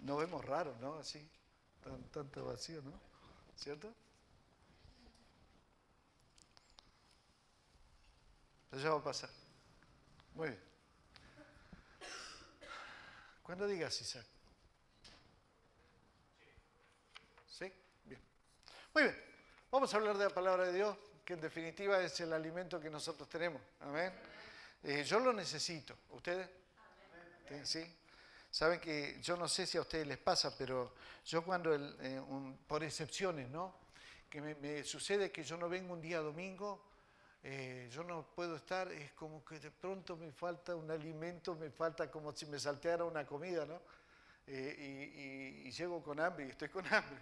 Nos vemos raros, ¿no? Así, tanto vacío, ¿no? ¿Cierto? Pero ya va a pasar. Muy bien. Cuando digas, Isaac. ¿Sí? Bien. Muy bien. Vamos a hablar de la palabra de Dios, que en definitiva es el alimento que nosotros tenemos. Amén. Yo lo necesito. ¿Ustedes? ¿Sí? Saben que yo no sé si a ustedes les pasa, pero yo cuando, por excepciones, ¿no? Que me sucede que yo no vengo un día domingo, yo no puedo estar, es como que de pronto me falta un alimento, me falta como si me salteara una comida, ¿no? Y llego con hambre y estoy con hambre.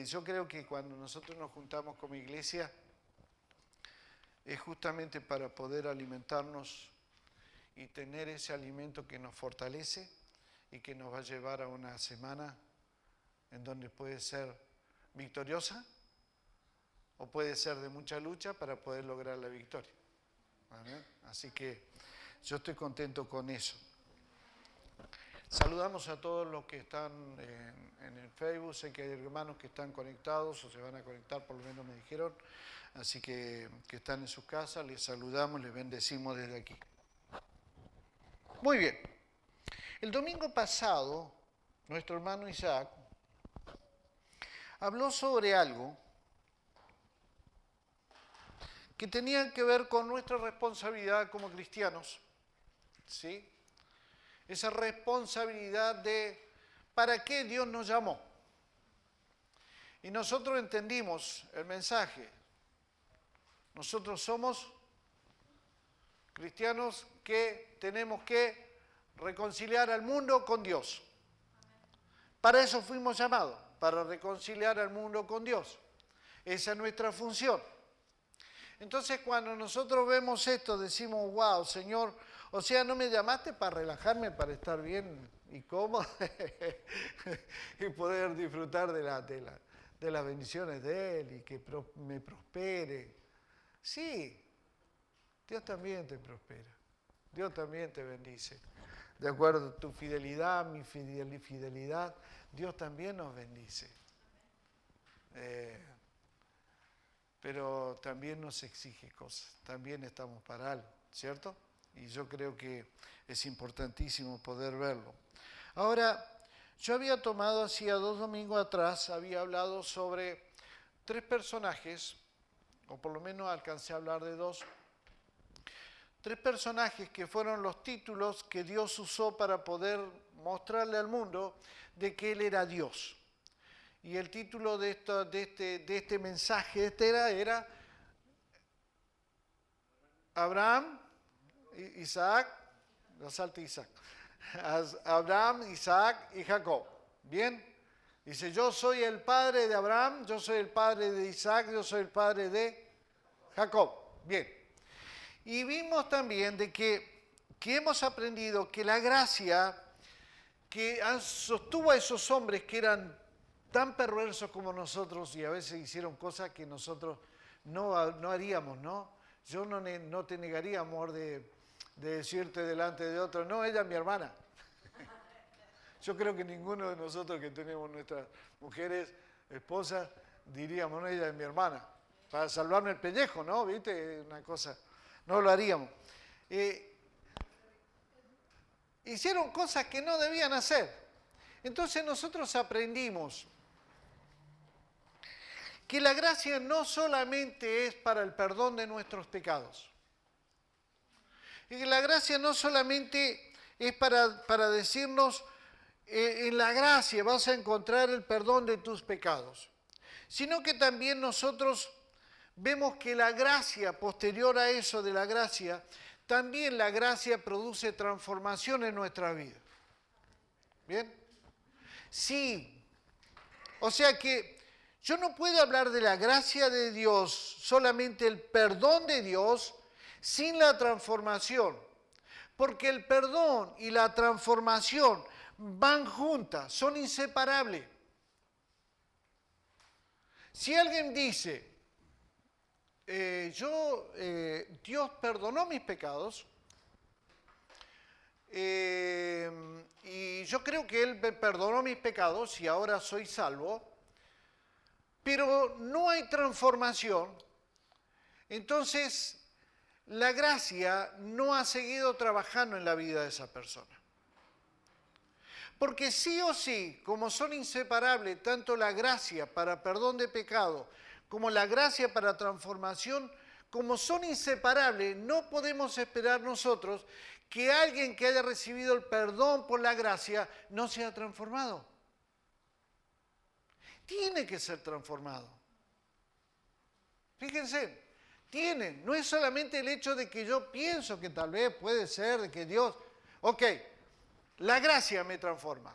Yo creo que cuando nosotros nos juntamos como iglesia es justamente para poder alimentarnos y tener ese alimento que nos fortalece y que nos va a llevar a una semana en donde puede ser victoriosa o puede ser de mucha lucha para poder lograr la victoria. ¿Vale? Así que yo estoy contento con eso. Saludamos a todos los que están en el Facebook. Sé que hay hermanos que están conectados o se van a conectar, por lo menos me dijeron. Así que están en sus casas. Les saludamos, les bendecimos desde aquí. Muy bien. El domingo pasado, nuestro hermano Isaac habló sobre algo que tenía que ver con nuestra responsabilidad como cristianos, ¿sí? Esa responsabilidad de ¿para qué Dios nos llamó? Y nosotros entendimos el mensaje. Nosotros somos cristianos que tenemos que reconciliar al mundo con Dios. Para eso fuimos llamados, para reconciliar al mundo con Dios. Esa es nuestra función. Entonces cuando nosotros vemos esto decimos, wow, Señor, o sea, no me llamaste para relajarme, para estar bien y cómodo y poder disfrutar de las bendiciones de Él y que me prospere. Sí, Dios también te prospera, Dios también te bendice. De acuerdo a tu fidelidad, mi fidelidad, Dios también nos bendice. Pero también nos exige cosas, también estamos para algo, ¿cierto? Y yo creo que es importantísimo poder verlo. Ahora, yo había tomado hacía 2 domingos atrás, había hablado sobre 3 personajes, o por lo menos alcancé a hablar de 2, 3 personajes que fueron los títulos que Dios usó para poder mostrarle al mundo de que Él era Dios. Y el título de este mensaje era Abraham, Isaac, no salte Isaac, Abraham, Isaac y Jacob. ¿Bien? Dice, yo soy el padre de Abraham, yo soy el padre de Isaac, yo soy el padre de Jacob. Bien. Y vimos también de que hemos aprendido que la gracia que sostuvo a esos hombres que eran tan perversos como nosotros y a veces hicieron cosas que nosotros no haríamos, ¿no? Yo no te negaría, amor, de decirte delante de otro, no, ella es mi hermana. Yo creo que ninguno de nosotros que tenemos nuestras mujeres, esposas, diríamos, no, ella es mi hermana. Para salvarme el pellejo, ¿no? ¿Viste? Una cosa, no lo haríamos. Hicieron cosas que no debían hacer. Entonces nosotros aprendimos que la gracia no solamente es para el perdón de nuestros pecados. Y que la gracia no solamente es para decirnos, en la gracia vas a encontrar el perdón de tus pecados, sino que también nosotros vemos que la gracia, posterior a eso de la gracia, también la gracia produce transformación en nuestra vida. ¿Bien? Sí. O sea que yo no puedo hablar de la gracia de Dios, solamente el perdón de Dios, sin la transformación. Porque el perdón y la transformación van juntas, son inseparables. Si alguien dice, Dios perdonó mis pecados, y yo creo que Él me perdonó mis pecados y ahora soy salvo, pero no hay transformación. Entonces, la gracia no ha seguido trabajando en la vida de esa persona. Porque sí o sí, como son inseparables tanto la gracia para perdón de pecado como la gracia para transformación, como son inseparables, no podemos esperar nosotros que alguien que haya recibido el perdón por la gracia no sea transformado. Tiene que ser transformado. Fíjense, no es solamente el hecho de que yo pienso que tal vez puede ser, de que Dios, ok, la gracia me transforma.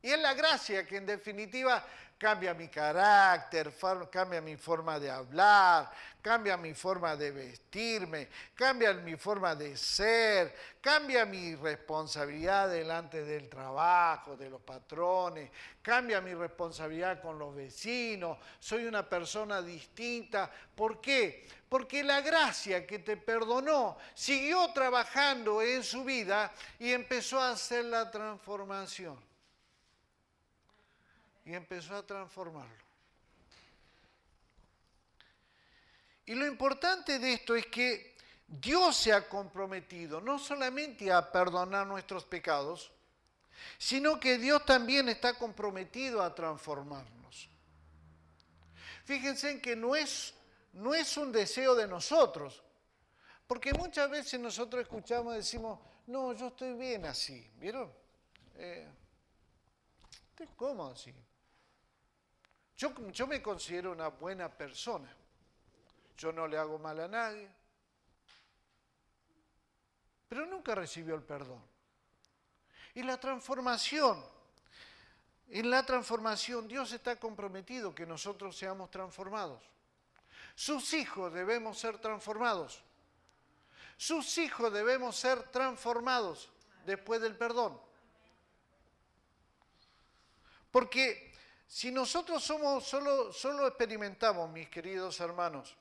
Y es la gracia que en definitiva cambia mi carácter, cambia mi forma de hablar, cambia mi forma de vestirme, cambia mi forma de ser, cambia mi responsabilidad delante del trabajo, de los patrones, cambia mi responsabilidad con los vecinos, soy una persona distinta. ¿Por qué? Porque la gracia que te perdonó siguió trabajando en su vida y empezó a hacer la transformación. Y empezó a transformarlo. Y lo importante de esto es que Dios se ha comprometido no solamente a perdonar nuestros pecados, sino que Dios también está comprometido a transformarnos. Fíjense en que no es un deseo de nosotros, porque muchas veces nosotros escuchamos y decimos, no, yo estoy bien así, ¿vieron? Estoy cómodo así. Yo me considero una buena persona. Yo no le hago mal a nadie. Pero nunca recibió el perdón. Y la transformación, en la transformación Dios está comprometido que nosotros seamos transformados. Sus hijos debemos ser transformados. Sus hijos debemos ser transformados después del perdón. Porque si nosotros solo experimentamos, mis queridos hermanos,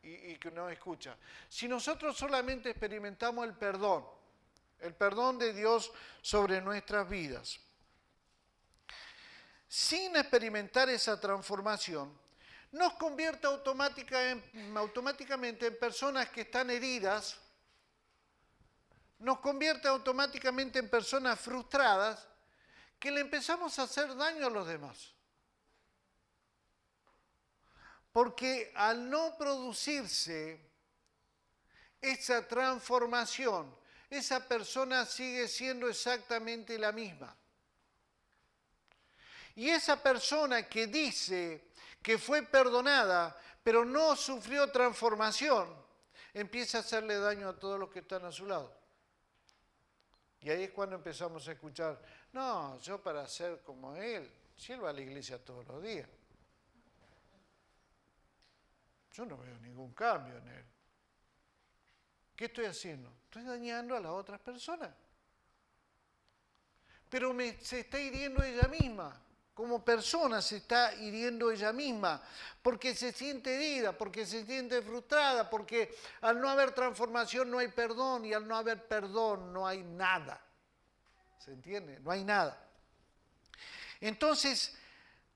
y que nos escucha, si nosotros solamente experimentamos el perdón de Dios sobre nuestras vidas, sin experimentar esa transformación, nos convierte automáticamente en personas que están heridas, nos convierte automáticamente en personas frustradas, que le empezamos a hacer daño a los demás. Porque al no producirse esa transformación, esa persona sigue siendo exactamente la misma. Y esa persona que dice que fue perdonada, pero no sufrió transformación, empieza a hacerle daño a todos los que están a su lado. Y ahí es cuando empezamos a escuchar, no, yo para ser como él, si él va a la iglesia todos los días, yo no veo ningún cambio en él. ¿Qué estoy haciendo? Estoy dañando a las otras personas. Pero se está hiriendo ella misma. Como persona se está hiriendo ella misma, porque se siente herida, porque se siente frustrada, porque al no haber transformación no hay perdón, y al no haber perdón no hay nada. ¿Se entiende? No hay nada. Entonces,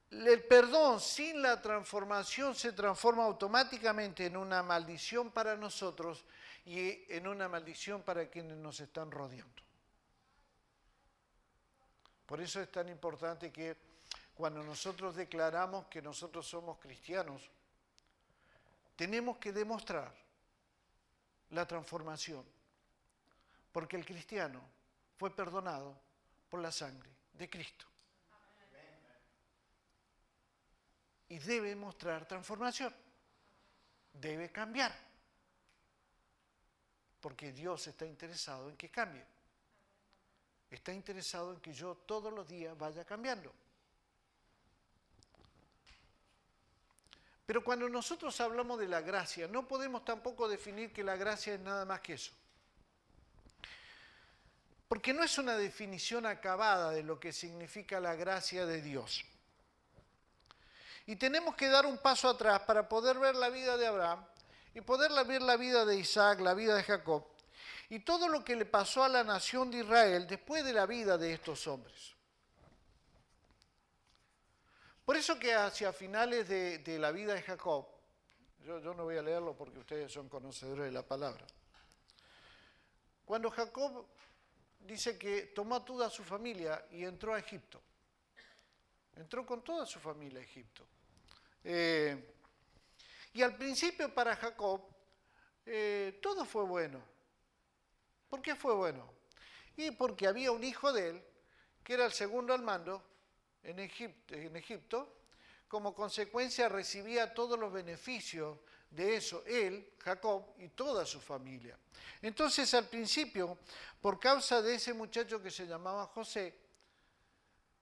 el perdón sin la transformación se transforma automáticamente en una maldición para nosotros y en una maldición para quienes nos están rodeando. Por eso es tan importante que cuando nosotros declaramos que nosotros somos cristianos, tenemos que demostrar la transformación, porque el cristiano fue perdonado por la sangre de Cristo. Y debe mostrar transformación, debe cambiar, porque Dios está interesado en que cambie. Está interesado en que yo todos los días vaya cambiando. Pero cuando nosotros hablamos de la gracia, no podemos tampoco definir que la gracia es nada más que eso. Porque no es una definición acabada de lo que significa la gracia de Dios. Y tenemos que dar un paso atrás para poder ver la vida de Abraham y poder ver la vida de Isaac, la vida de Jacob, y todo lo que le pasó a la nación de Israel después de la vida de estos hombres. Por eso que hacia finales de la vida de Jacob, yo no voy a leerlo porque ustedes son conocedores de la palabra, cuando Jacob dice que tomó a toda su familia y entró a Egipto, entró con toda su familia a Egipto. Y al principio para Jacob todo fue bueno. ¿Por qué fue bueno? Y porque había un hijo de él, que era el segundo al mando en Egipto, como consecuencia recibía todos los beneficios de eso, él, Jacob y toda su familia. Entonces al principio, por causa de ese muchacho que se llamaba José,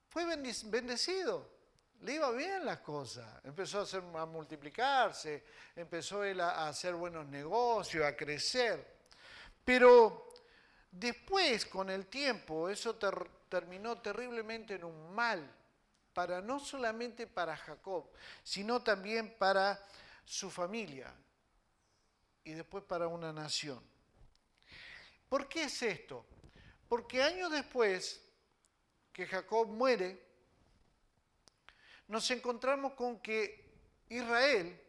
fue bendecido. Le iba bien las cosas, empezó a multiplicarse, empezó él a hacer buenos negocios, a crecer. Pero después, con el tiempo, eso terminó terriblemente en un mal, no solamente para Jacob, sino también para su familia y después para una nación. ¿Por qué es esto? Porque años después que Jacob muere, nos encontramos con que Israel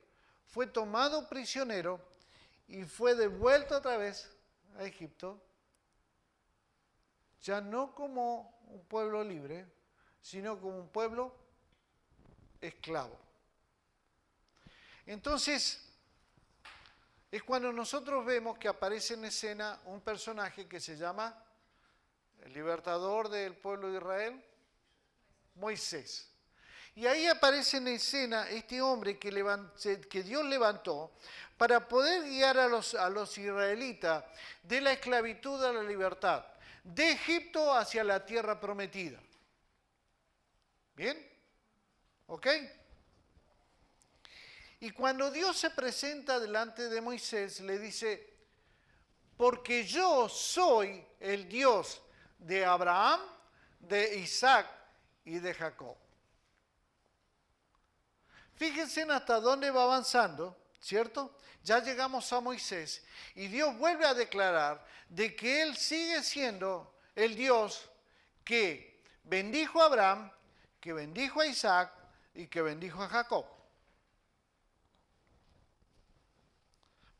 fue tomado prisionero y fue devuelto otra vez a Egipto, ya no como un pueblo libre, sino como un pueblo esclavo. Entonces, es cuando nosotros vemos que aparece en escena un personaje que se llama el libertador del pueblo de Israel, Moisés. Y ahí aparece en escena este hombre que Dios levantó para poder guiar a los israelitas de la esclavitud a la libertad, de Egipto hacia la tierra prometida. ¿Bien? ¿Ok? Y cuando Dios se presenta delante de Moisés, le dice, porque yo soy el Dios de Abraham, de Isaac y de Jacob. Fíjense hasta dónde va avanzando, ¿cierto? Ya llegamos a Moisés y Dios vuelve a declarar de que Él sigue siendo el Dios que bendijo a Abraham, que bendijo a Isaac y que bendijo a Jacob.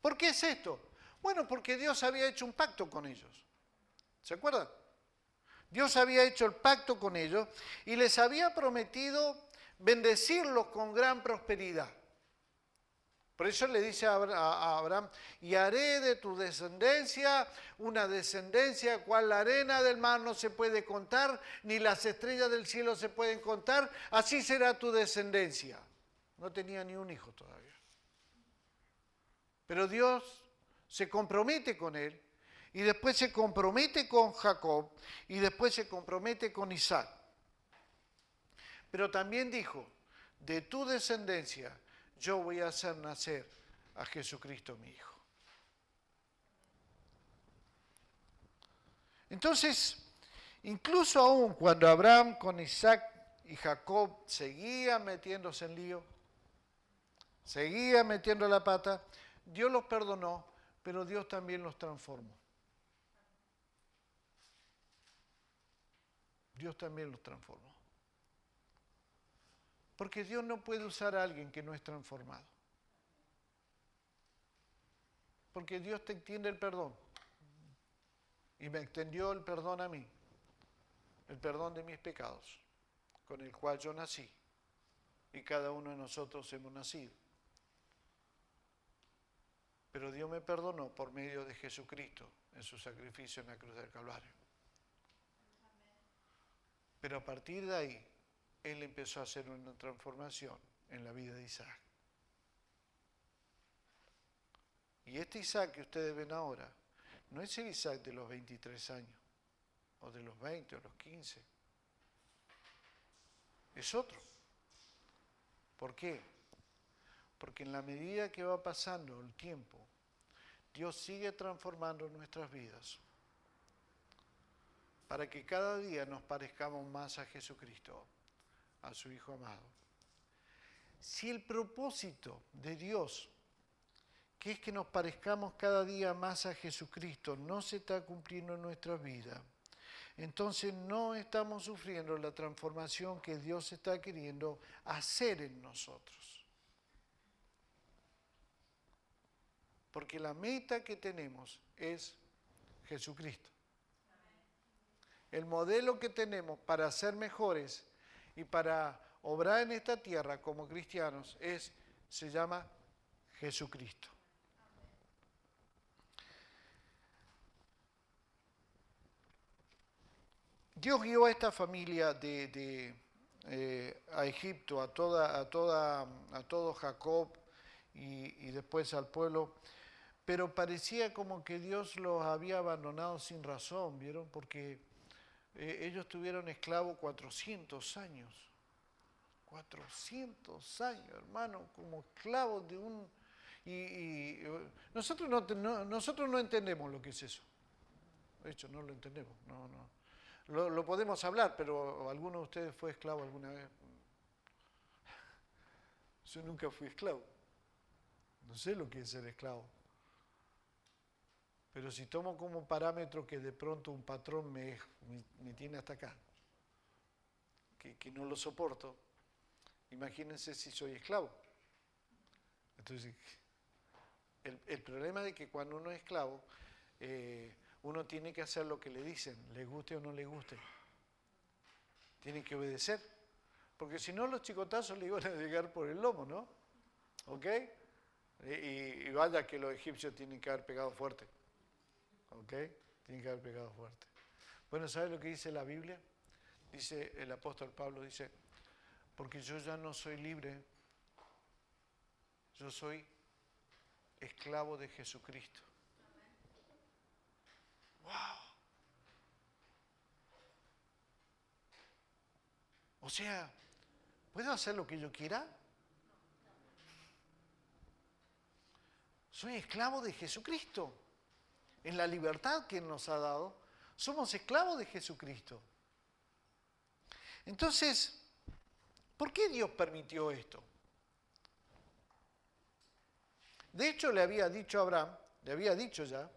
¿Por qué es esto? Bueno, porque Dios había hecho un pacto con ellos. ¿Se acuerdan? Dios había hecho el pacto con ellos y les había prometido bendecirlos con gran prosperidad. Por eso le dice a Abraham, y haré de tu descendencia una descendencia cual la arena del mar no se puede contar, ni las estrellas del cielo se pueden contar, así será tu descendencia. No tenía ni un hijo todavía. Pero Dios se compromete con él, y después se compromete con Jacob, y después se compromete con Isaac. Pero también dijo, de tu descendencia yo voy a hacer nacer a Jesucristo mi Hijo. Entonces, incluso aún cuando Abraham con Isaac y Jacob seguían metiéndose en lío, seguían metiendo la pata, Dios los perdonó, pero Dios también los transformó. Dios también los transformó. Porque Dios no puede usar a alguien que no es transformado. Porque Dios te extiende el perdón. Y me extendió el perdón a mí. El perdón de mis pecados, con el cual yo nací. Y cada uno de nosotros hemos nacido. Pero Dios me perdonó por medio de Jesucristo en su sacrificio en la cruz del Calvario. Pero a partir de ahí, Él empezó a hacer una transformación en la vida de Isaac. Y este Isaac que ustedes ven ahora, no es el Isaac de los 23 años, o de los 20, o los 15. Es otro. ¿Por qué? Porque en la medida que va pasando el tiempo, Dios sigue transformando nuestras vidas para que cada día nos parezcamos más a Jesucristo, a su Hijo amado. Si el propósito de Dios que es que nos parezcamos cada día más a Jesucristo, no se está cumpliendo en nuestra vida, entonces no estamos sufriendo la transformación que Dios está queriendo hacer en nosotros. Porque la meta que tenemos es Jesucristo. El modelo que tenemos para ser mejores y para obrar en esta tierra como cristianos se llama Jesucristo. Dios guió a esta familia a Egipto, a todo Jacob y después al pueblo, pero parecía como que Dios los había abandonado sin razón, ¿vieron? Porque ellos tuvieron esclavos 400 años. 400 años, hermano, como esclavos de un... Y nosotros no entendemos lo que es eso. De hecho, no lo entendemos. Lo podemos hablar, pero ¿alguno de ustedes fue esclavo alguna vez? Yo nunca fui esclavo. No sé lo que es ser esclavo. Pero si tomo como parámetro que de pronto un patrón me tiene hasta acá, que no lo soporto, imagínense si soy esclavo. Entonces, el problema de que cuando uno es esclavo, uno tiene que hacer lo que le dicen, le guste o no le guste. Tiene que obedecer. Porque si no, los chicotazos le iban a llegar por el lomo, ¿no? ¿Ok? Y vaya que los egipcios tienen que haber pegado fuerte. ¿Ok? Tienen que haber pegado fuerte. Bueno, ¿sabes lo que dice la Biblia? Dice el apóstol Pablo, dice, porque yo ya no soy libre, yo soy esclavo de Jesucristo. ¡Wow! O sea, ¿puedo hacer lo que yo quiera? Soy esclavo de Jesucristo. En la libertad que Él nos ha dado, somos esclavos de Jesucristo. Entonces, ¿por qué Dios permitió esto? De hecho, le había dicho a Abraham, le había dicho ya,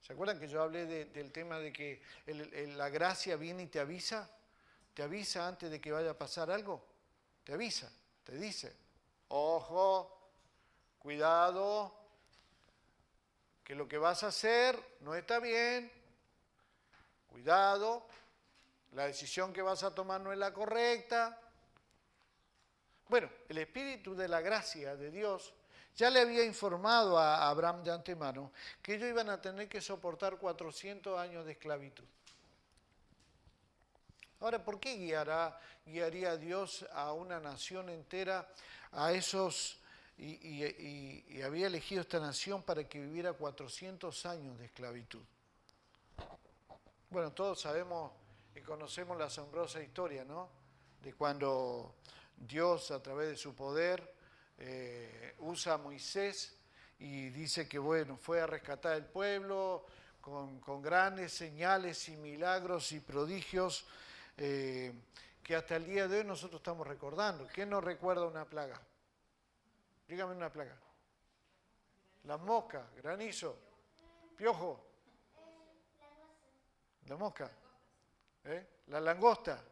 ¿se acuerdan que yo hablé del tema de que la gracia viene y te avisa? ¿Te avisa antes de que vaya a pasar algo? Te avisa, te dice, ojo, cuidado, que lo que vas a hacer no está bien, cuidado, la decisión que vas a tomar no es la correcta. Bueno, el espíritu de la gracia de Dios ya le había informado a Abraham de antemano que ellos iban a tener que soportar 400 años de esclavitud. Ahora, ¿por qué guiaría Dios a una nación entera a esos... Y había elegido esta nación para que viviera 400 años de esclavitud? Bueno, todos sabemos y conocemos la asombrosa historia, ¿no? De cuando Dios, a través de su poder, usa a Moisés y dice que, bueno, fue a rescatar el pueblo con grandes señales y milagros y prodigios que hasta el día de hoy nosotros estamos recordando. ¿Quién no recuerda una plaga? Dígame una plaga. La mosca, granizo, piojo. La mosca. La langosta.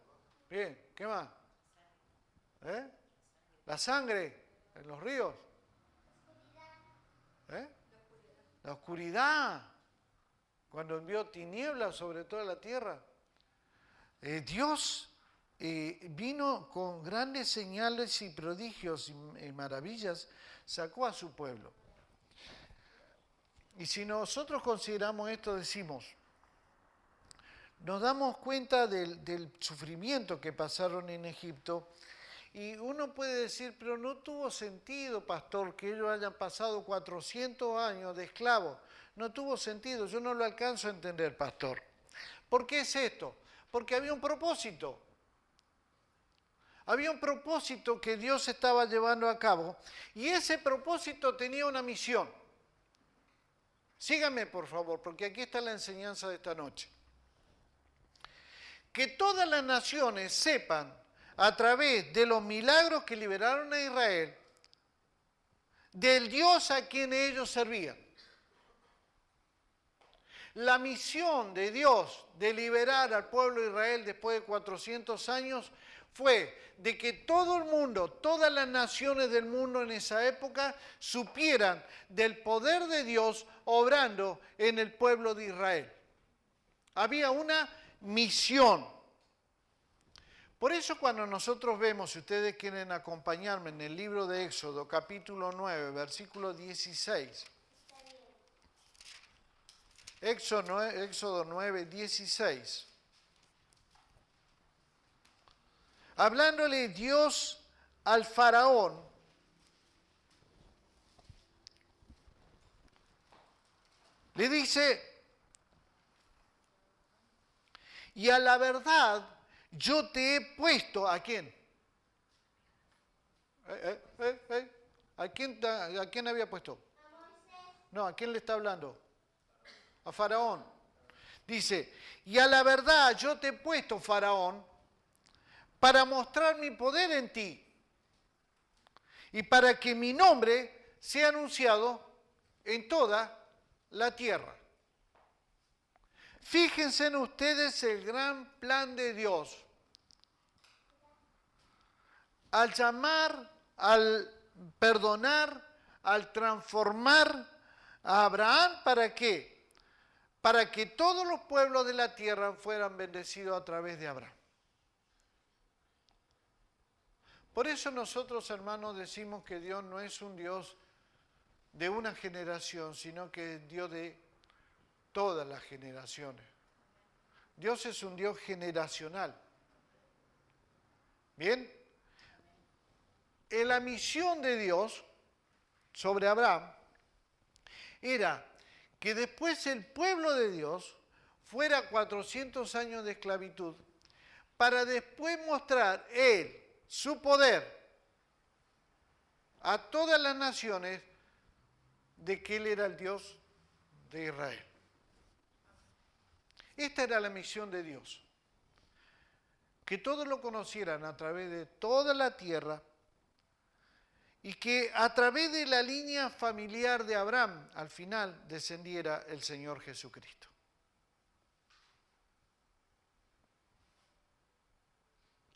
Bien, ¿qué más? La sangre en los ríos. La oscuridad. Cuando envió tinieblas sobre toda la tierra. Dios vino con grandes señales y prodigios y maravillas, sacó a su pueblo. Y si nosotros consideramos esto, decimos, nos damos cuenta del sufrimiento que pasaron en Egipto, y uno puede decir, pero no tuvo sentido, pastor, que ellos hayan pasado 400 años de esclavos. No tuvo sentido, yo no lo alcanzo a entender, pastor. ¿Por qué es esto? Porque había un propósito. Había un propósito que Dios estaba llevando a cabo, y ese propósito tenía una misión. Síganme, por favor, porque aquí está la enseñanza de esta noche. Que todas las naciones sepan, a través de los milagros que liberaron a Israel, del Dios a quien ellos servían. La misión de Dios de liberar al pueblo de Israel después de 400 años fue de que todo el mundo, todas las naciones del mundo en esa época supieran del poder de Dios obrando en el pueblo de Israel. Había una misión. Por eso cuando nosotros vemos, si ustedes quieren acompañarme en el libro de Éxodo, capítulo 9, versículo 16. Éxodo 9, 16. Hablándole Dios al faraón, le dice, y a la verdad yo te he puesto, ¿a quién? ¿A quién había puesto? No, ¿a quién le está hablando? A Faraón. Dice, y a la verdad yo te he puesto, Faraón, para mostrar mi poder en ti y para que mi nombre sea anunciado en toda la tierra. Fíjense en ustedes el gran plan de Dios. Al llamar, al perdonar, al transformar a Abraham, ¿para qué? Para que todos los pueblos de la tierra fueran bendecidos a través de Abraham. Por eso nosotros, hermanos, decimos que Dios no es un Dios de una generación, sino que es Dios de todas las generaciones. Dios es un Dios generacional. ¿Bien? La misión de Dios sobre Abraham era que después el pueblo de Dios fuera 400 años de esclavitud para después mostrar Él su poder a todas las naciones de que Él era el Dios de Israel. Esta era la misión de Dios. Que todos lo conocieran a través de toda la tierra y que a través de la línea familiar de Abraham al final descendiera el Señor Jesucristo.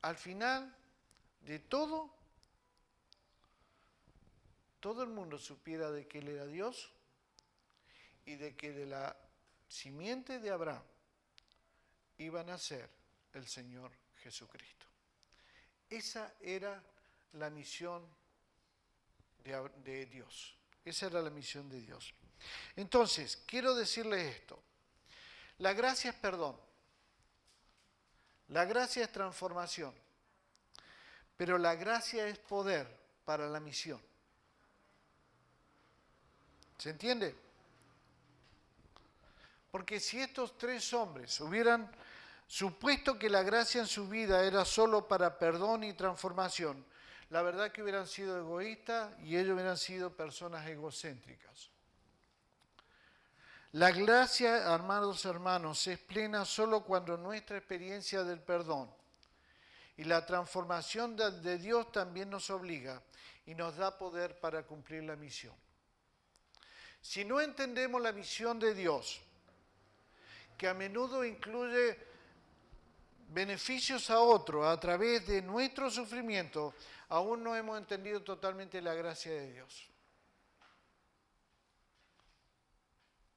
Al final de todo el mundo supiera de que Él era Dios y de que de la simiente de Abraham iba a nacer el Señor Jesucristo. Esa era la misión de Dios. Esa era la misión de Dios. Entonces, quiero decirles esto. La gracia es perdón. La gracia es transformación. Pero la gracia es poder para la misión. ¿Se entiende? Porque si estos tres hombres hubieran supuesto que la gracia en su vida era solo para perdón y transformación, la verdad que hubieran sido egoístas y ellos hubieran sido personas egocéntricas. La gracia, hermanos, es plena solo cuando nuestra experiencia del perdón y la transformación de Dios también nos obliga y nos da poder para cumplir la misión. Si no entendemos la misión de Dios, que a menudo incluye beneficios a otros a través de nuestro sufrimiento, aún no hemos entendido totalmente la gracia de Dios.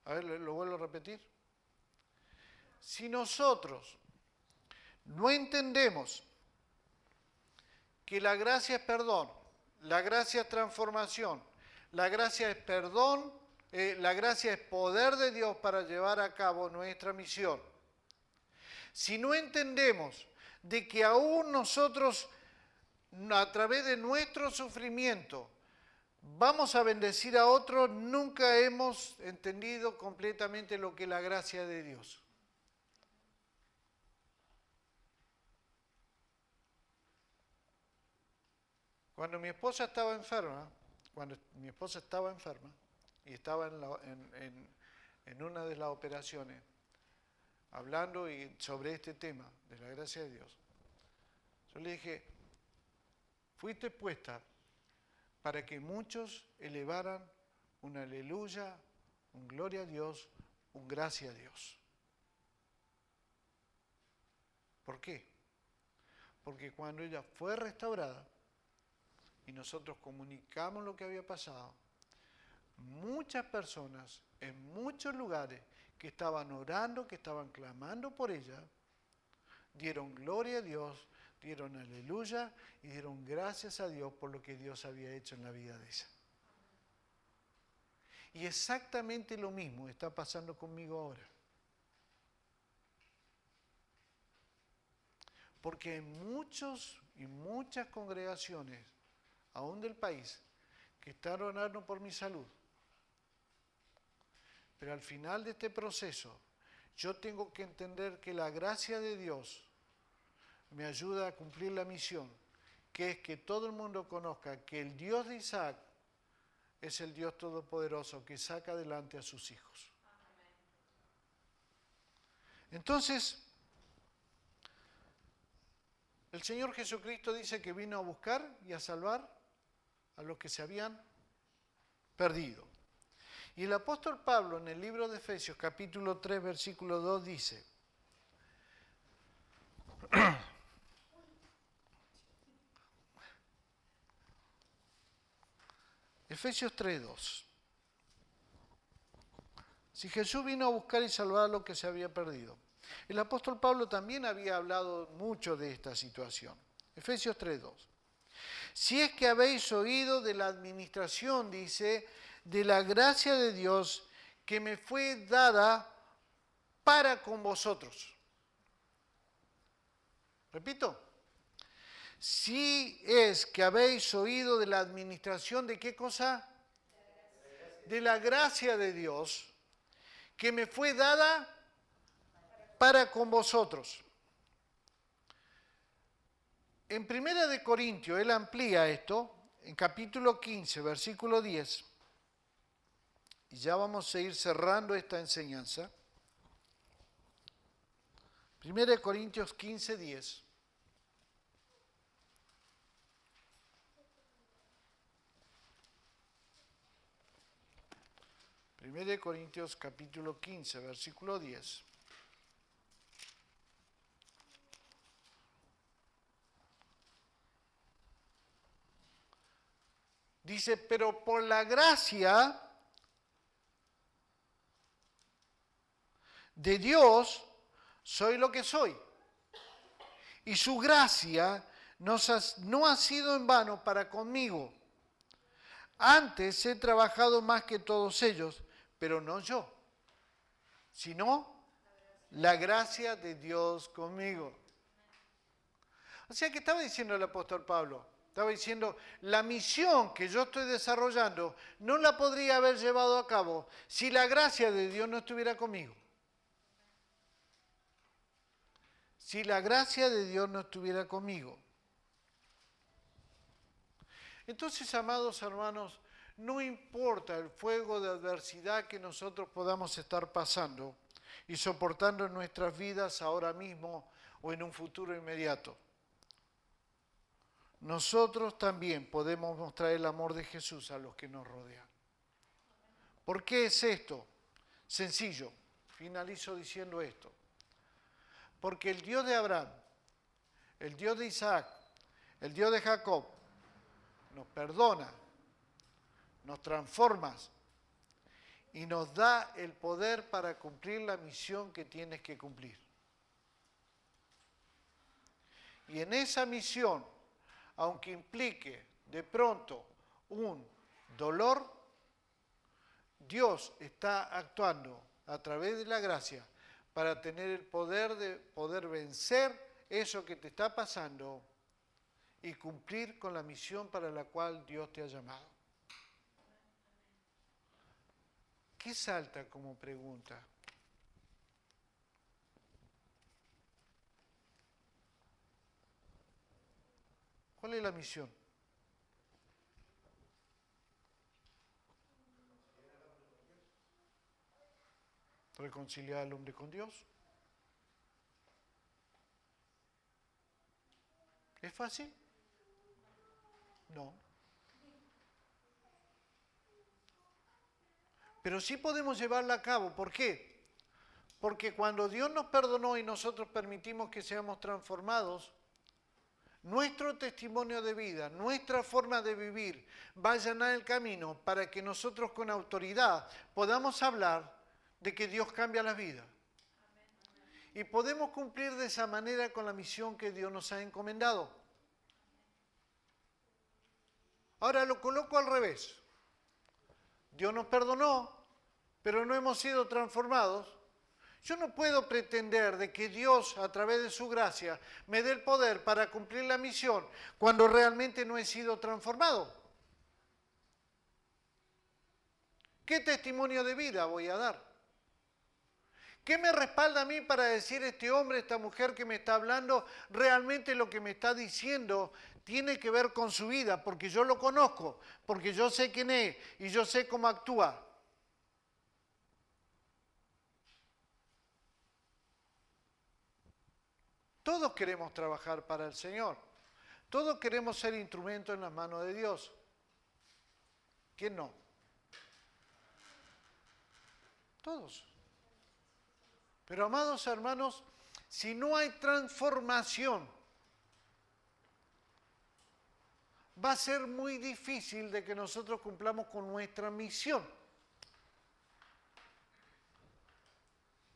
A ver, lo vuelvo a repetir. Si nosotros no entendemos que la gracia es perdón, la gracia es transformación, la gracia es perdón, la gracia es poder de Dios para llevar a cabo nuestra misión. Si no entendemos de que aún nosotros, a través de nuestro sufrimiento, vamos a bendecir a otros, nunca hemos entendido completamente lo que es la gracia de Dios. Cuando mi esposa estaba enferma, y estaba en una de las operaciones, hablando sobre este tema de la gracia de Dios, yo le dije, fuiste puesta para que muchos elevaran un aleluya, un gloria a Dios, un gracia a Dios. ¿Por qué? Porque cuando ella fue restaurada y nosotros comunicamos lo que había pasado, muchas personas en muchos lugares que estaban orando, que estaban clamando por ella, dieron gloria a Dios, dieron aleluya y dieron gracias a Dios por lo que Dios había hecho en la vida de ella. Y exactamente lo mismo está pasando conmigo ahora. Porque en muchos y muchas congregaciones, aún del país, que están orando por mi salud, pero al final de este proceso, yo tengo que entender que la gracia de Dios me ayuda a cumplir la misión, que es que todo el mundo conozca que el Dios de Isaac es el Dios todopoderoso que saca adelante a sus hijos. Entonces, el Señor Jesucristo dice que vino a buscar y a salvar a los que se habían perdido. Y el apóstol Pablo en el libro de Efesios capítulo 3 versículo 2 dice, Efesios 3:2. Si Jesús vino a buscar y salvar a lo que se había perdido. El apóstol Pablo también había hablado mucho de esta situación. Efesios 3:2. Si es que habéis oído de la administración, dice, de la gracia de Dios que me fue dada para con vosotros. Repito. Si es que habéis oído de la administración de qué cosa? De la gracia de Dios que me fue dada para con vosotros. En 1 Corintios, él amplía esto, en capítulo 15, versículo 10, y ya vamos a ir cerrando esta enseñanza. 1 Corintios 15, 10. Primera de Corintios capítulo 15, versículo 10. Dice, pero por la gracia de Dios soy lo que soy. Y su gracia no ha sido en vano para conmigo. Antes he trabajado más que todos ellos, pero no yo, sino la gracia de Dios conmigo. O sea, ¿qué estaba diciendo el apóstol Pablo? Estaba diciendo, la misión que yo estoy desarrollando no la podría haber llevado a cabo si la gracia de Dios no estuviera conmigo. Si la gracia de Dios no estuviera conmigo. Entonces, amados hermanos, no importa el fuego de adversidad que nosotros podamos estar pasando y soportando en nuestras vidas ahora mismo o en un futuro inmediato. Nosotros también podemos mostrar el amor de Jesús a los que nos rodean. ¿Por qué es esto? Sencillo, finalizo diciendo esto. Porque el Dios de Abraham, el Dios de Isaac, el Dios de Jacob, nos perdona, nos transforma y nos da el poder para cumplir la misión que tienes que cumplir. Y en esa misión, aunque implique de pronto un dolor, Dios está actuando a través de la gracia para tener el poder de poder vencer eso que te está pasando y cumplir con la misión para la cual Dios te ha llamado. ¿Qué salta como pregunta? ¿Cuál es la misión? ¿Reconciliar al hombre con Dios? ¿Es fácil? No. pero sí podemos llevarla a cabo. ¿Por qué? Porque cuando Dios nos perdonó y nosotros permitimos que seamos transformados, nuestro testimonio de vida, nuestra forma de vivir va a allanar el camino para que nosotros con autoridad podamos hablar de que Dios cambia la vida. Y podemos cumplir de esa manera con la misión que Dios nos ha encomendado. Ahora lo coloco al revés. Dios nos perdonó, pero no hemos sido transformados. Yo no puedo pretender de que Dios, a través de su gracia, me dé el poder para cumplir la misión cuando realmente no he sido transformado. ¿Qué testimonio de vida voy a dar? ¿Qué me respalda a mí para decir este hombre, esta mujer que me está hablando, realmente lo que me está diciendo tiene que ver con su vida? Porque yo lo conozco, porque yo sé quién es y yo sé cómo actúa. Todos queremos trabajar para el Señor. Todos queremos ser instrumentos en las manos de Dios. ¿Quién no? Todos. Pero amados hermanos, si no hay transformación, va a ser muy difícil de que nosotros cumplamos con nuestra misión.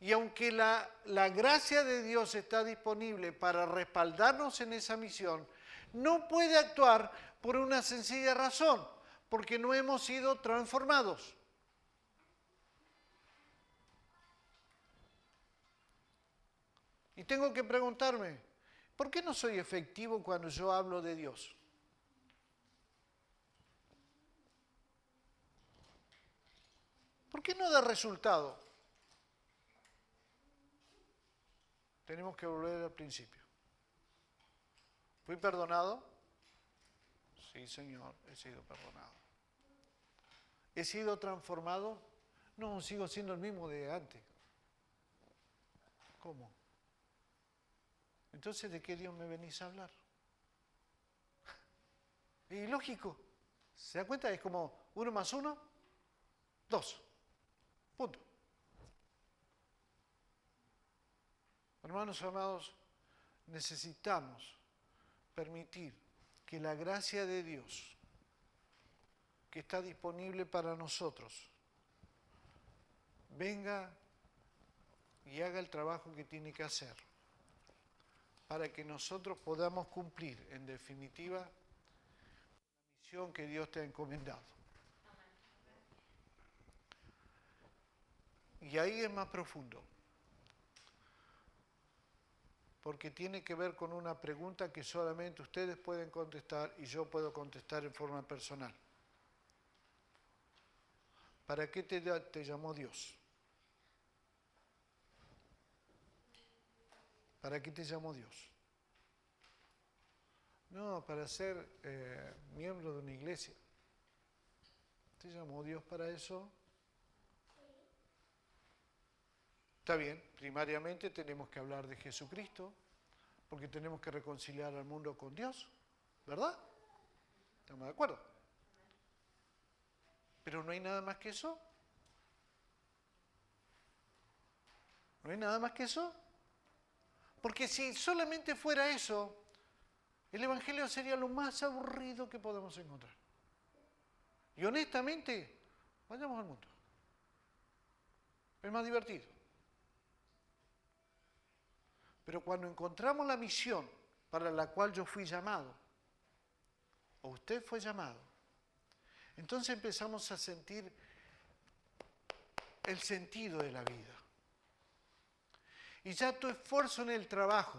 Y aunque la gracia de Dios está disponible para respaldarnos en esa misión, no puede actuar por una sencilla razón, porque no hemos sido transformados. Y tengo que preguntarme, ¿por qué no soy efectivo cuando yo hablo de Dios? ¿Por qué no da resultado? Tenemos que volver al principio. ¿Fui perdonado? Sí, Señor, he sido perdonado. ¿He sido transformado? No, sigo siendo el mismo de antes. ¿Cómo? Entonces, ¿de qué Dios me venís a hablar? Y lógico. ¿Se da cuenta? Es como 1 más 1, 2. Punto. Hermanos amados, necesitamos permitir que la gracia de Dios, que está disponible para nosotros, venga y haga el trabajo que tiene que hacer para que nosotros podamos cumplir, en definitiva, la misión que Dios te ha encomendado. Y ahí es más profundo, porque tiene que ver con una pregunta que solamente ustedes pueden contestar y yo puedo contestar en forma personal. ¿Para qué te llamó Dios? ¿Para qué te llamó Dios? No, para ser miembro de una iglesia. ¿Te llamó Dios para eso? Está bien, primariamente tenemos que hablar de Jesucristo, porque tenemos que reconciliar al mundo con Dios, ¿verdad? ¿Estamos de acuerdo? Pero no hay nada más que eso. ¿No hay nada más que eso? Porque si solamente fuera eso, el Evangelio sería lo más aburrido que podemos encontrar. Y honestamente, vayamos al mundo. Es más divertido. Pero cuando encontramos la misión para la cual yo fui llamado, o usted fue llamado, entonces empezamos a sentir el sentido de la vida. Y ya tu esfuerzo en el trabajo,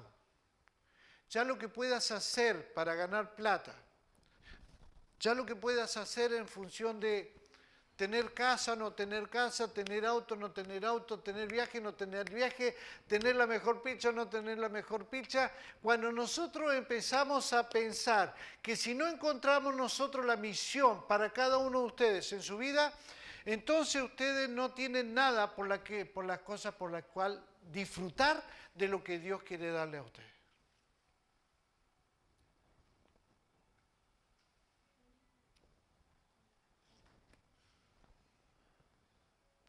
ya lo que puedas hacer para ganar plata, ya lo que puedas hacer en función de tener casa, no tener casa, tener auto, no tener auto, tener viaje, no tener viaje, tener la mejor picha, no tener la mejor picha. Cuando nosotros empezamos a pensar que si no encontramos nosotros la misión para cada uno de ustedes en su vida, entonces ustedes no tienen nada por las cosas por las cuales disfrutar de lo que Dios quiere darle a ustedes.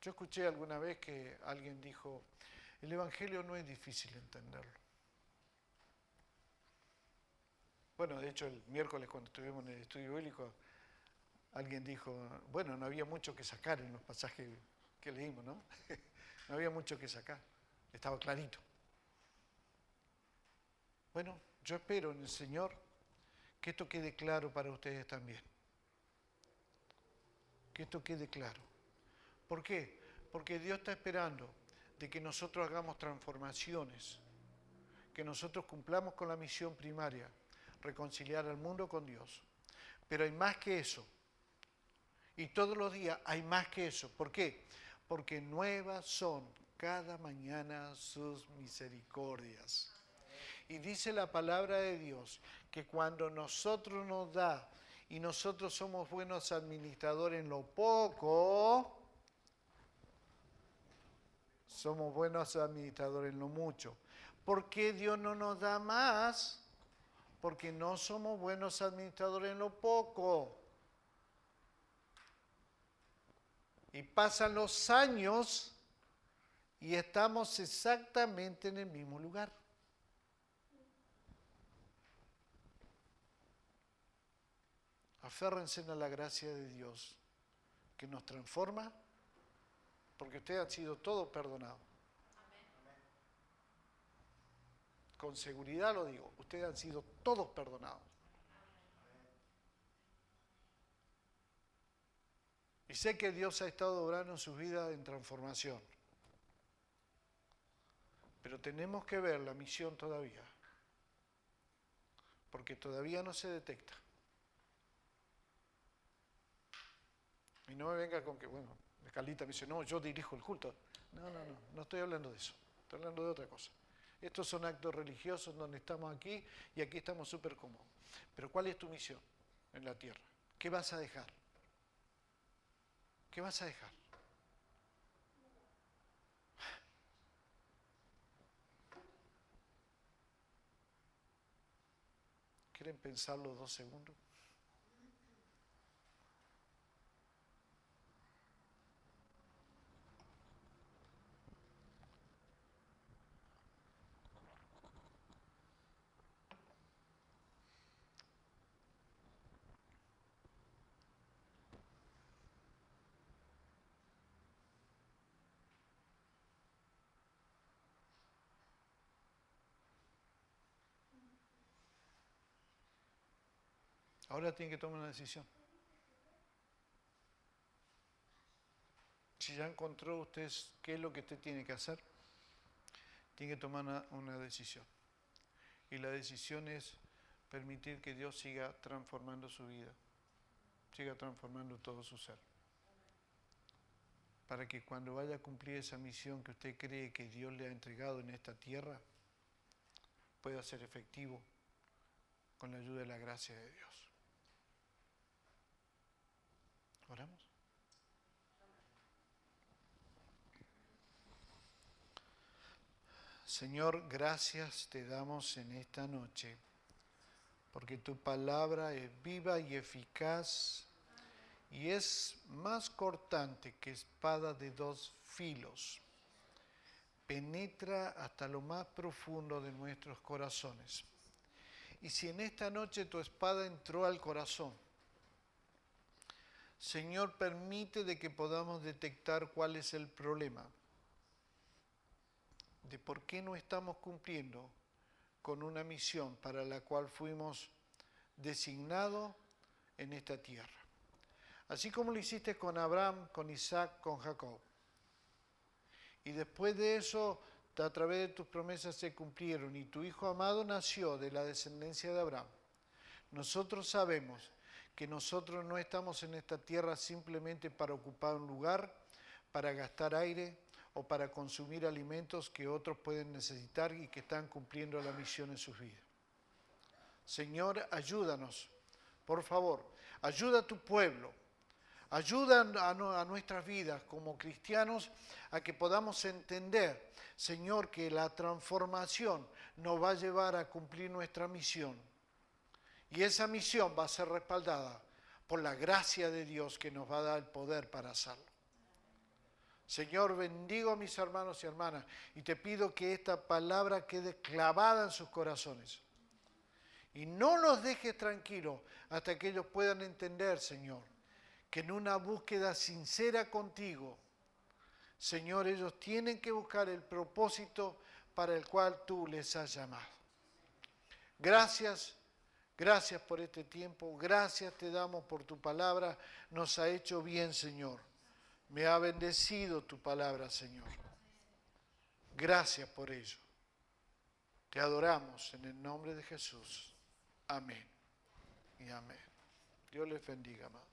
Yo escuché alguna vez que alguien dijo, el Evangelio no es difícil entenderlo. Bueno, de hecho el miércoles cuando estuvimos en el estudio bíblico, alguien dijo, bueno, no había mucho que sacar en los pasajes que leímos, ¿no? No había mucho que sacar, estaba clarito. Bueno, yo espero en el Señor que esto quede claro para ustedes también. Que esto quede claro. ¿Por qué? Porque Dios está esperando de que nosotros hagamos transformaciones, que nosotros cumplamos con la misión primaria, reconciliar al mundo con Dios. Pero hay más que eso. Y todos los días hay más que eso. ¿Por qué? Porque nuevas son cada mañana sus misericordias. Y dice la palabra de Dios que cuando nosotros nos da y nosotros somos buenos administradores en lo poco, somos buenos administradores en lo mucho. ¿Por qué Dios no nos da más? Porque no somos buenos administradores en lo poco. Y pasan los años y estamos exactamente en el mismo lugar. Aférrense a la gracia de Dios que nos transforma, porque ustedes han sido todos perdonados. Con seguridad lo digo, ustedes han sido todos perdonados. Y sé que Dios ha estado obrando en sus vidas en transformación. Pero tenemos que ver la misión todavía, porque todavía no se detecta. Y no me venga con que, bueno, Carlita me dice, no, yo dirijo el culto. No estoy hablando de eso, estoy hablando de otra cosa. Estos son actos religiosos donde estamos aquí y aquí estamos súper cómodos. Pero ¿cuál es tu misión en la tierra? ¿Qué vas a dejar? ¿Qué vas a dejar? ¿Quieren pensarlo 2 segundos? Ahora tienen que tomar una decisión. Si ya encontró usted qué es lo que usted tiene que hacer, tiene que tomar una decisión. Y la decisión es permitir que Dios siga transformando su vida, siga transformando todo su ser. Para que cuando vaya a cumplir esa misión que usted cree que Dios le ha entregado en esta tierra, pueda ser efectivo con la ayuda de la gracia de Dios. ¿Oramos? Señor, gracias te damos en esta noche, porque tu palabra es viva y eficaz y es más cortante que espada de 2 filos. Penetra hasta lo más profundo de nuestros corazones. Y si en esta noche tu espada entró al corazón, Señor, permite de que podamos detectar cuál es el problema, de por qué no estamos cumpliendo con una misión para la cual fuimos designados en esta tierra. Así como lo hiciste con Abraham, con Isaac, con Jacob. Y después de eso, a través de tus promesas se cumplieron y tu Hijo amado nació de la descendencia de Abraham. Nosotros sabemos que nosotros no estamos en esta tierra simplemente para ocupar un lugar, para gastar aire o para consumir alimentos que otros pueden necesitar y que están cumpliendo la misión en sus vidas. Señor, ayúdanos, por favor, ayuda a tu pueblo, ayuda a nuestras vidas como cristianos a que podamos entender, Señor, que la transformación nos va a llevar a cumplir nuestra misión. Y esa misión va a ser respaldada por la gracia de Dios que nos va a dar el poder para hacerlo. Señor, bendigo a mis hermanos y hermanas y te pido que esta palabra quede clavada en sus corazones. Y no los dejes tranquilos hasta que ellos puedan entender, Señor, que en una búsqueda sincera contigo, Señor, ellos tienen que buscar el propósito para el cual tú les has llamado. Gracias, gracias por este tiempo, gracias te damos por tu palabra, nos ha hecho bien, Señor. Me ha bendecido tu palabra, Señor. Gracias por ello. Te adoramos en el nombre de Jesús. Amén y amén. Dios les bendiga, amados.